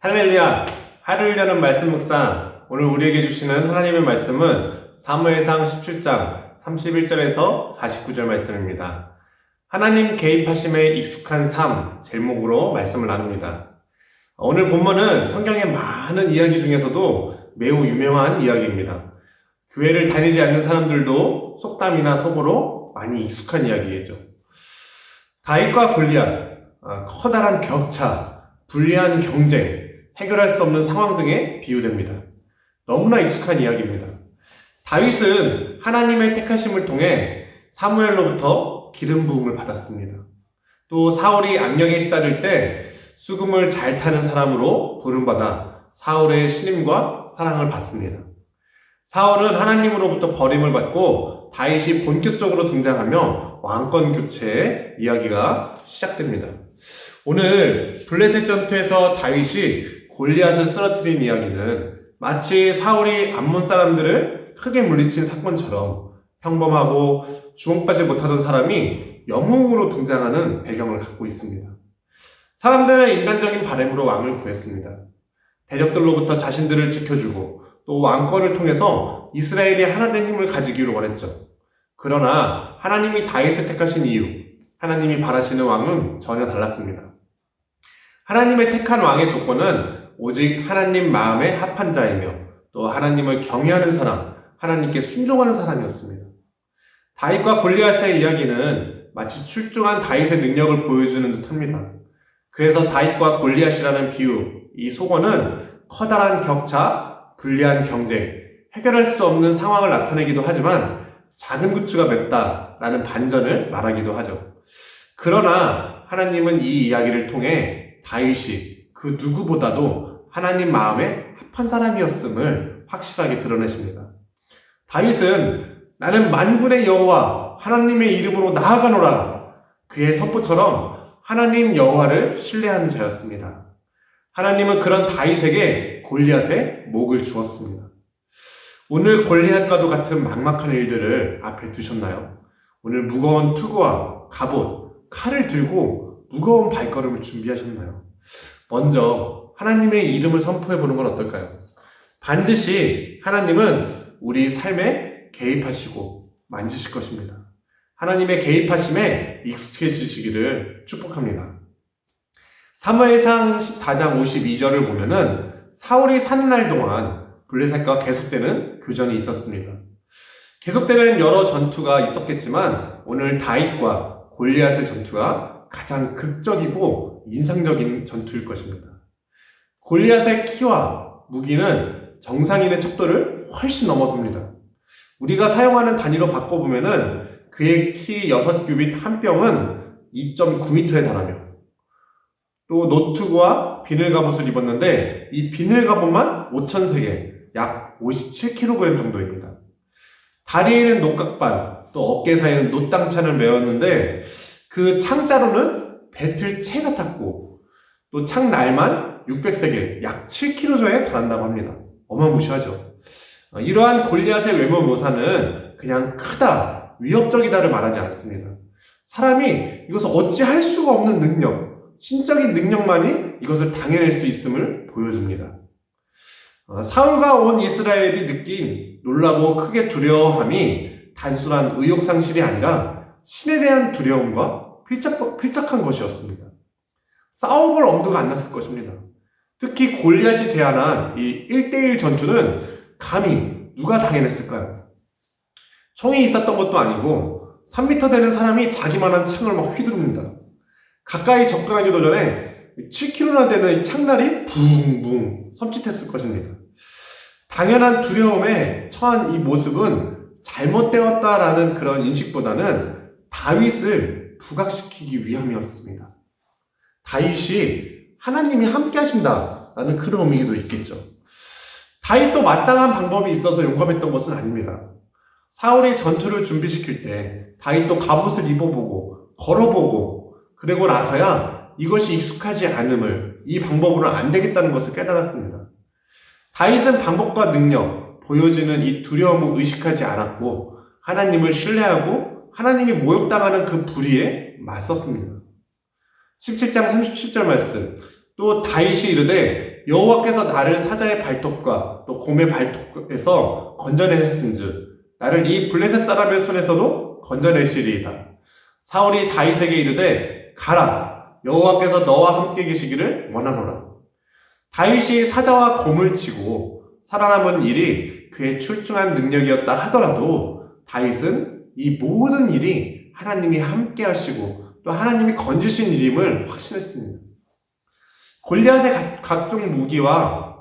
할렐루야! 하루를 여는 말씀 묵상. 오늘 우리에게 주시는 하나님의 말씀은 사무엘상 17장 31절에서 49절 말씀입니다. 하나님 개입하심에 익숙한 삶 제목으로 말씀을 나눕니다. 오늘 본문은 성경의 많은 이야기 중에서도 매우 유명한 이야기입니다. 교회를 다니지 않는 사람들도 속담이나 속어로 많이 익숙한 이야기겠죠. 다윗과 골리앗, 커다란 격차, 불리한 경쟁, 해결할 수 없는 상황 등에 비유됩니다. 너무나 익숙한 이야기입니다. 다윗은 하나님의 택하심을 통해 사무엘로부터 기름 부음을 받았습니다. 또 사울이 악령에 시달릴 때 수금을 잘 타는 사람으로 부름받아 사울의 신임과 사랑을 받습니다. 사울은 하나님으로부터 버림을 받고 다윗이 본격적으로 등장하며 왕권 교체의 이야기가 시작됩니다. 오늘 블레셋 전투에서 다윗이 골리앗을 쓰러뜨린 이야기는 마치 사울이 암몬 사람들을 크게 물리친 사건처럼 평범하고 주목받지 못하던 사람이 영웅으로 등장하는 배경을 갖고 있습니다. 사람들은 인간적인 바람으로 왕을 구했습니다. 대적들로부터 자신들을 지켜주고 또 왕권을 통해서 이스라엘이 하나된 힘을 가지기를 원했죠. 그러나 하나님이 다윗을 택하신 이유, 하나님이 바라시는 왕은 전혀 달랐습니다. 하나님의 택한 왕의 조건은 오직 하나님 마음에 합한 자이며 또 하나님을 경외하는 사람, 하나님께 순종하는 사람이었습니다. 다윗과 골리앗의 이야기는 마치 출중한 다윗의 능력을 보여주는 듯합니다. 그래서 다윗과 골리앗이라는 비유, 이 속어는 커다란 격차, 불리한 경쟁, 해결할 수 없는 상황을 나타내기도 하지만 작은 굿즈가 맵다라는 반전을 말하기도 하죠. 그러나 하나님은 이 이야기를 통해 다윗이 그 누구보다도 하나님 마음에 합한 사람이었음을 확실하게 드러내십니다. 다윗은 나는 만군의 여호와 하나님의 이름으로 나아가노라, 그의 선포처럼 하나님 여호와를 신뢰하는 자였습니다. 하나님은 그런 다윗에게 골리앗의 목을 주었습니다. 오늘 골리앗과도 같은 막막한 일들을 앞에 두셨나요? 오늘 무거운 투구와 갑옷, 칼을 들고 무거운 발걸음을 준비하셨나요? 먼저 하나님의 이름을 선포해보는 건 어떨까요? 반드시 하나님은 우리 삶에 개입하시고 만지실 것입니다. 하나님의 개입하심에 익숙해지시기를 축복합니다. 사무엘상 14장 52절을 보면은 사울이 사는 날 동안 블레셋과 계속되는 교전이 있었습니다. 계속되는 여러 전투가 있었겠지만 오늘 다윗과 골리앗의 전투가 가장 극적이고 인상적인 전투일 것입니다. 골리앗의 키와 무기는 정상인의 척도를 훨씬 넘어섭니다. 우리가 사용하는 단위로 바꿔보면은 그의 키 6규빗 한 뼘은 2.9m에 달하며 또 노트구와 비늘갑옷을 입었는데 이 비늘갑옷만 5,000세개, 약 57kg 정도입니다. 다리에는 녹각반, 또 어깨 사이에는 노땅찬을 메었는데 그 창자로는 배틀채 같았고 또 창날만 600세개, 약 7kg에 달한다고 합니다. 어마무시하죠. 이러한 골리앗의 외모 묘사는 그냥 크다, 위협적이다를 말하지 않습니다. 사람이 이것을 어찌할 수가 없는 능력, 신적인 능력만이 이것을 당해낼 수 있음을 보여줍니다. 사울과 온 이스라엘이 느낀 놀라고 크게 두려워함이 단순한 의욕상실이 아니라 신에 대한 두려움과 필적한 것이었습니다. 싸워볼 엄두가 안 났을 것입니다. 특히 골리앗이 제안한 이 1대1 전투는 감히 누가 당해냈을까요? 총이 있었던 것도 아니고 3m 되는 사람이 자기만한 창을 막 휘두릅니다. 가까이 접근하기도 전에 7kg나 되는 이 창날이 붕붕 섬찟했을 것입니다. 당연한 두려움에 처한 이 모습은 잘못되었다라는 그런 인식보다는 다윗을 부각시키기 위함이었습니다. 다윗이 하나님이 함께 하신다라는 그런 의미도 있겠죠. 다윗도 마땅한 방법이 있어서 용감했던 것은 아닙니다. 사울이 전투를 준비시킬 때 다윗도 갑옷을 입어보고 걸어보고 그리고 나서야 이것이 익숙하지 않음을, 이 방법으로 안 되겠다는 것을 깨달았습니다. 다윗은 방법과 능력, 보여지는 이 두려움을 의식하지 않았고 하나님을 신뢰하고 하나님이 모욕당하는 그 불의에 맞섰습니다. 17장 37절 말씀, 또 다윗이 이르되 여호와께서 나를 사자의 발톱과 또 곰의 발톱에서 건져내셨은즉 나를 이 블레셋 사람의 손에서도 건져내시리이다. 사울이 다윗에게 이르되 가라, 여호와께서 너와 함께 계시기를 원하노라. 다윗이 사자와 곰을 치고 살아남은 일이 그의 출중한 능력이었다 하더라도 다윗은 이 모든 일이 하나님이 함께 하시고 또 하나님이 건지신 일임을 확신했습니다. 골리앗의 각종 무기와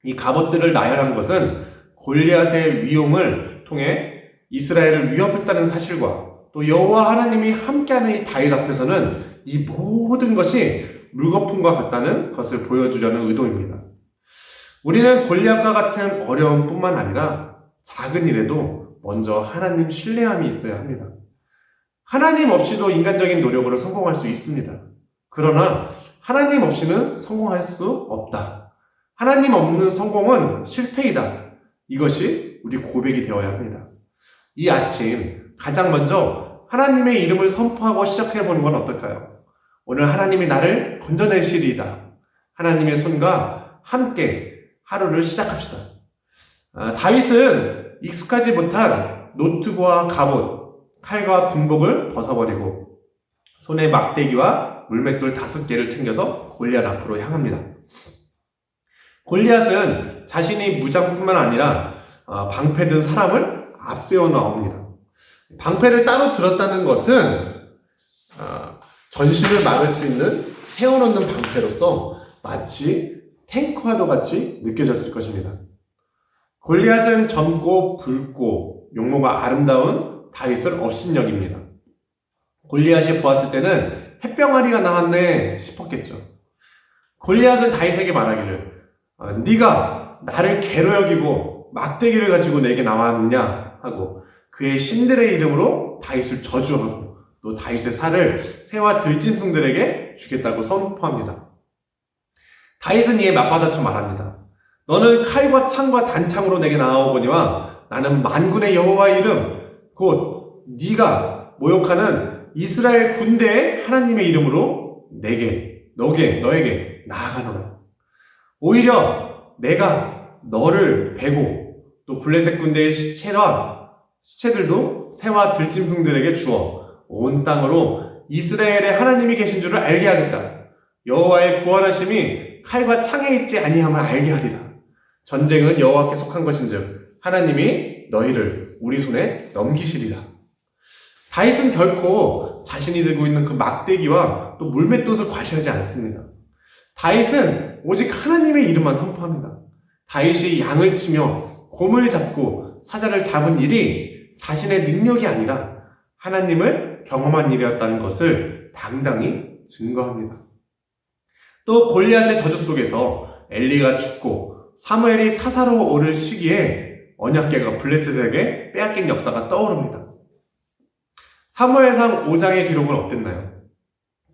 이 갑옷들을 나열한 것은 골리앗의 위용을 통해 이스라엘을 위협했다는 사실과 또 여호와 하나님이 함께하는 이 다윗 앞에서는 이 모든 것이 물거품과 같다는 것을 보여주려는 의도입니다. 우리는 골리앗과 같은 어려움뿐만 아니라 작은 일에도 먼저 하나님 신뢰함이 있어야 합니다. 하나님 없이도 인간적인 노력으로 성공할 수 있습니다. 그러나 하나님 없이는 성공할 수 없다. 하나님 없는 성공은 실패이다. 이것이 우리 고백이 되어야 합니다. 이 아침 가장 먼저 하나님의 이름을 선포하고 시작해보는 건 어떨까요? 오늘 하나님이 나를 건져내시리이다. 하나님의 손과 함께 하루를 시작합시다. 다윗은 익숙하지 못한 노트과 갑옷, 칼과 군복을 벗어버리고 손에 막대기와 물맷돌 5개를 챙겨서 골리앗 앞으로 향합니다. 골리앗은 자신이 무장뿐만 아니라 방패 든 사람을 앞세워 나옵니다. 방패를 따로 들었다는 것은 전신을 막을 수 있는 세워놓는 방패로서 마치 탱크와도 같이 느껴졌을 것입니다. 골리앗은 젊고 붉고 용모가 아름다운 다윗을 업신여깁니다. 골리앗이 보았을 때는 햇병아리가 나왔네 싶었겠죠. 골리앗은 다윗에게 말하기를 네가 나를 개로 여기고 막대기를 가지고 내게 나왔느냐 하고 그의 신들의 이름으로 다윗을 저주하고 또 다윗의 살을 새와 들짐승들에게 주겠다고 선포합니다. 다윗은 이에 맞받아쳐 말합니다. 너는 칼과 창과 단창으로 내게 나아오거니와 나는 만군의 여호와의 이름 곧 네가 모욕하는 이스라엘 군대의 하나님의 이름으로 너에게 나아가노라. 오히려 내가 너를 베고 또 블레셋 군대의 시체들도 새와 들짐승들에게 주어 온 땅으로 이스라엘의 하나님이 계신 줄을 알게 하겠다. 여호와의 구원하심이 칼과 창에 있지 아니함을 알게 하리라. 전쟁은 여호와께 속한 것인즉 하나님이 너희를 우리 손에 넘기시리라. 다윗은 결코 자신이 들고 있는 그 막대기와 또 물맷돌을 과시하지 않습니다. 다윗은 오직 하나님의 이름만 선포합니다. 다윗이 양을 치며 곰을 잡고 사자를 잡은 일이 자신의 능력이 아니라 하나님을 경험한 일이었다는 것을 당당히 증거합니다. 또 골리앗의 저주 속에서 엘리가 죽고 사무엘이 사사로 오를 시기에 언약궤가 블레셋에게 빼앗긴 역사가 떠오릅니다. 사무엘상 5장의 기록은 어땠나요?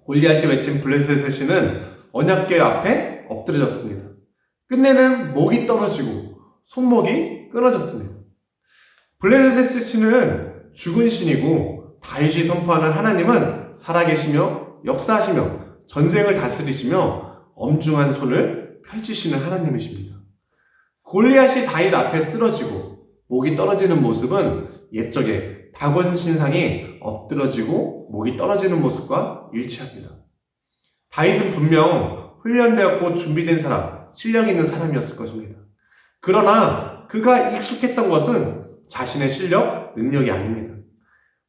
골리앗이 외친 블레셋의 신은 언약궤 앞에 엎드려졌습니다. 끝내는 목이 떨어지고 손목이 끊어졌습니다. 블레셋의 신은 죽은 신이고 다윗이 선포하는 하나님은 살아계시며 역사하시며 전생을 다스리시며 엄중한 손을 펼치시는 하나님이십니다. 골리앗이 다윗 앞에 쓰러지고 목이 떨어지는 모습은 옛적에 다곤 신상이 엎드러지고 목이 떨어지는 모습과 일치합니다. 다윗은 분명 훈련되었고 준비된 사람, 실력 있는 사람이었을 것입니다. 그러나 그가 익숙했던 것은 자신의 실력, 능력이 아닙니다.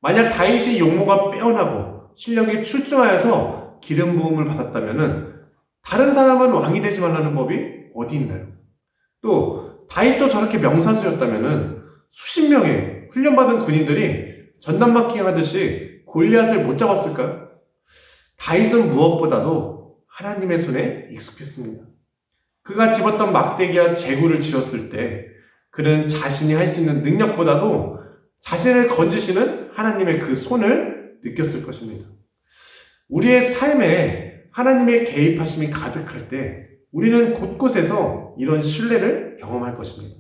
만약 다윗이 용모가 빼어나고 실력이 출중하여서 기름 부음을 받았다면 다른 사람은 왕이 되지 말라는 법이 어디 있나요? 또 다윗도 저렇게 명사수였다면 수십 명의 훈련받은 군인들이 전담마킹 하듯이 골리앗을 못 잡았을까요? 다윗은 무엇보다도 하나님의 손에 익숙했습니다. 그가 집었던 막대기와 제구를 쥐었을 때 그는 자신이 할 수 있는 능력보다도 자신을 건지시는 하나님의 그 손을 느꼈을 것입니다. 우리의 삶에 하나님의 개입하심이 가득할 때 우리는 곳곳에서 이런 신뢰를 경험할 것입니다.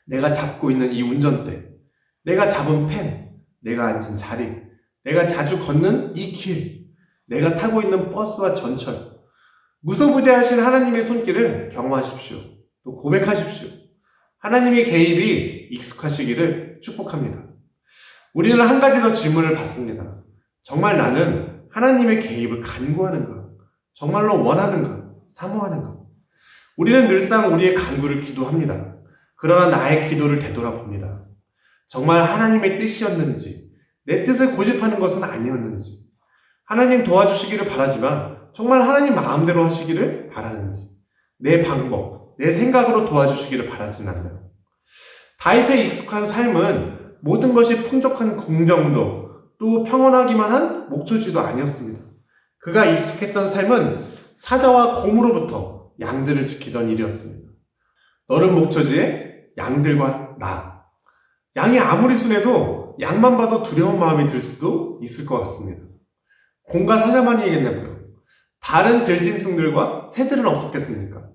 내가 잡고 있는 이 운전대, 내가 잡은 펜, 내가 앉은 자리, 내가 자주 걷는 이 길, 내가 타고 있는 버스와 전철, 무소부재하신 하나님의 손길을 경험하십시오. 또 고백하십시오. 하나님의 개입이 익숙하시기를 축복합니다. 우리는 한 가지 더 질문을 받습니다. 정말 나는 하나님의 개입을 간구하는가? 정말로 원하는가? 사모하는가? 우리는 늘상 우리의 간구를 기도합니다. 그러나 나의 기도를 되돌아봅니다. 정말 하나님의 뜻이었는지, 내 뜻을 고집하는 것은 아니었는지, 하나님 도와주시기를 바라지만 정말 하나님 마음대로 하시기를 바라는지, 내 방법, 내 생각으로 도와주시기를 바라지는 않나요? 다윗의 익숙한 삶은 모든 것이 풍족한 궁정도 또 평온하기만 한 목초지도 아니었습니다. 그가 익숙했던 삶은 사자와 곰으로부터 양들을 지키던 일이었습니다. 너른 목초지에 양들과 나. 양이 아무리 순해도 양만 봐도 두려운 마음이 들 수도 있을 것 같습니다. 곰과 사자만이겠냐고요. 다른 들짐승들과 새들은 없었겠습니까?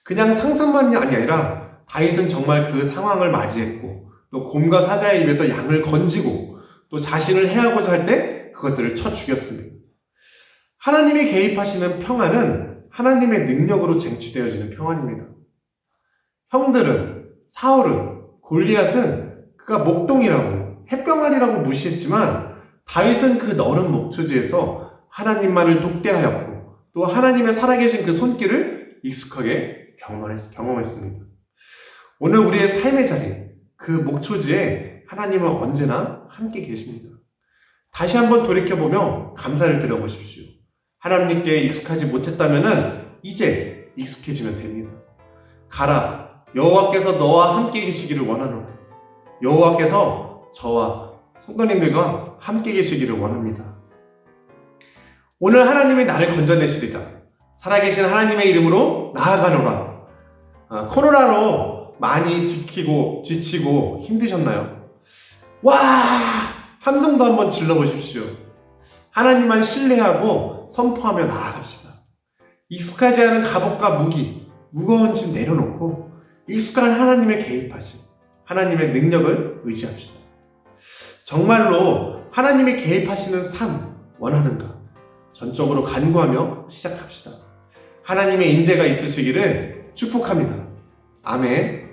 그냥 상상만이 아니라 다윗은 정말 그 상황을 맞이했고 또 곰과 사자의 입에서 양을 건지고 또 자신을 해하고자 할 때 그것들을 쳐 죽였습니다. 하나님이 개입하시는 평안은 하나님의 능력으로 쟁취되어지는 평안입니다. 형들은, 사울은, 골리앗은 그가 목동이라고 햇병아리라고 무시했지만 다윗은 그 너른 목초지에서 하나님만을 독대하였고 또 하나님의 살아계신 그 손길을 익숙하게 경험했습니다. 오늘 우리의 삶의 자리, 그 목초지에 하나님은 언제나 함께 계십니다. 다시 한번 돌이켜보며 감사를 드려보십시오. 하나님께 익숙하지 못했다면 이제 익숙해지면 됩니다. 가라, 여호와께서 너와 함께 계시기를 원하노라. 여호와께서 저와 성도님들과 함께 계시기를 원합니다. 오늘 하나님이 나를 건져내시리라. 살아계신 하나님의 이름으로 나아가노라. 코로나로 많이 지치고 힘드셨나요? 와! 함성도 한번 질러보십시오. 하나님만 신뢰하고 선포하며 나아갑시다. 익숙하지 않은 갑옷과 무기, 무거운 짐 내려놓고 익숙한 하나님의 개입하심, 하나님의 능력을 의지합시다. 정말로 하나님이 개입하시는 삶 원하는가? 전적으로 간구하며 시작합시다. 하나님의 인재가 있으시기를 축복합니다. 아멘.